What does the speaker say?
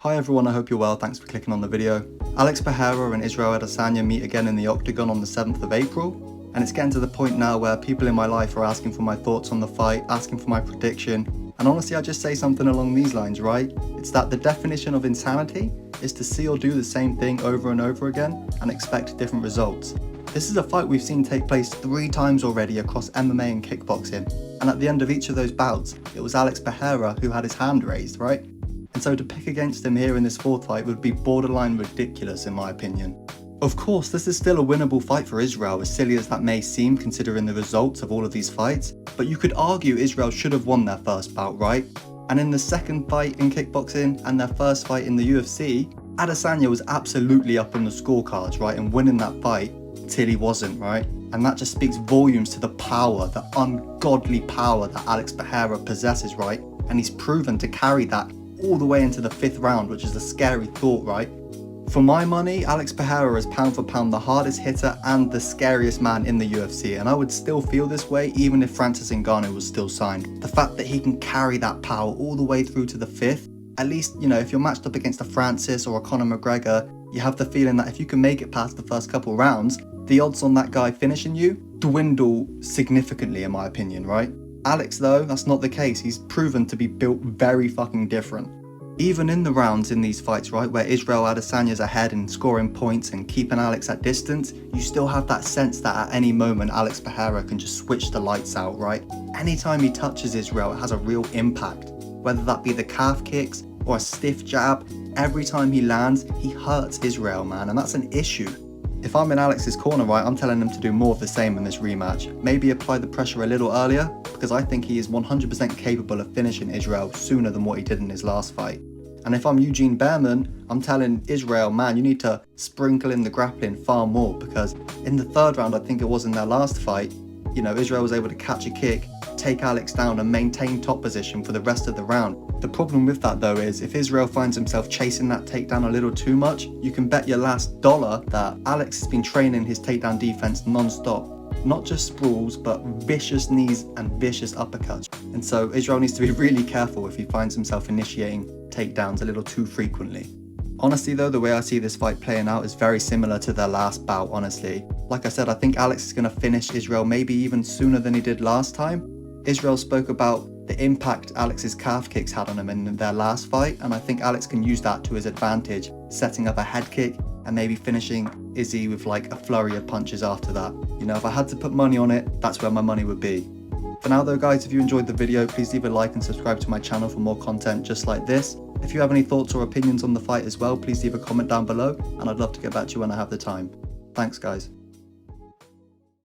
Hi everyone, I hope you're well, thanks for clicking on the video. Alex Pereira and Israel Adesanya meet again in the Octagon on the 7th of April, and it's getting to the point now where people in my life are asking for my thoughts on the fight, asking for my prediction, and honestly I just say something along these lines, right? It's that the definition of insanity is to see or do the same thing over and over again and expect different results. This is a fight we've seen take place 3 times already across MMA and kickboxing, and at the end of each of those bouts, it was Alex Pereira who had his hand raised, right? And so to pick against him here in this 4th fight would be borderline ridiculous in my opinion. Of course, this is still a winnable fight for Israel, as silly as that may seem considering the results of all of these fights, but you could argue Israel should have won their first bout, right? And in the 2nd fight in kickboxing and their 1st fight in the UFC, Adesanya was absolutely up on the scorecards, right, and winning that fight till he wasn't, right? And that just speaks volumes to the power, the ungodly power that Alex Pereira possesses, right? And he's proven to carry that all the way into the 5th round, which is a scary thought, right? For my money, Alex Pereira is pound for pound the hardest hitter and the scariest man in the UFC, and I would still feel this way even if Francis Ngannou was still signed. The fact that he can carry that power all the way through to the 5th, at least, you know, if you're matched up against a Francis or a Conor McGregor, you have the feeling that if you can make it past the first couple rounds, the odds on that guy finishing you dwindle significantly in my opinion, right? Alex though, that's not the case. He's proven to be built very fucking different. Even in the rounds in these fights, right, where Israel Adesanya's ahead and scoring points and keeping Alex at distance, you still have that sense that at any moment Alex Pereira can just switch the lights out, right? Anytime he touches Israel, it has a real impact. Whether that be the calf kicks or a stiff jab, every time he lands, he hurts Israel, man, and that's an issue. If I'm in Alex's corner, right, I'm telling him to do more of the same in this rematch. Maybe apply the pressure a little earlier, because I think he is 100% capable of finishing Israel sooner than what he did in his last fight. And if I'm Eugene Bareman, I'm telling Israel, man, you need to sprinkle in the grappling far more, because in the 3rd round, I think it was in their last fight, you know, Israel was able to catch a kick, take Alex down and maintain top position for the rest of the round. The problem with that though is if Israel finds himself chasing that takedown a little too much, you can bet your last dollar that Alex has been training his takedown defense non-stop. Not just sprawls, but vicious knees and vicious uppercuts. And so Israel needs to be really careful if he finds himself initiating takedowns a little too frequently. Honestly though, the way I see this fight playing out is very similar to their last bout, honestly. Like I said, I think Alex is going to finish Israel maybe even sooner than he did last time. Israel spoke about the impact Alex's calf kicks had on him in their last fight, and I think Alex can use that to his advantage, setting up a head kick and maybe finishing Izzy with like a flurry of punches after that. You know, if I had to put money on it, that's where my money would be. For now though guys, if you enjoyed the video, please leave a like and subscribe to my channel for more content just like this. If you have any thoughts or opinions on the fight as well, please leave a comment down below, and I'd love to get back to you when I have the time. Thanks guys.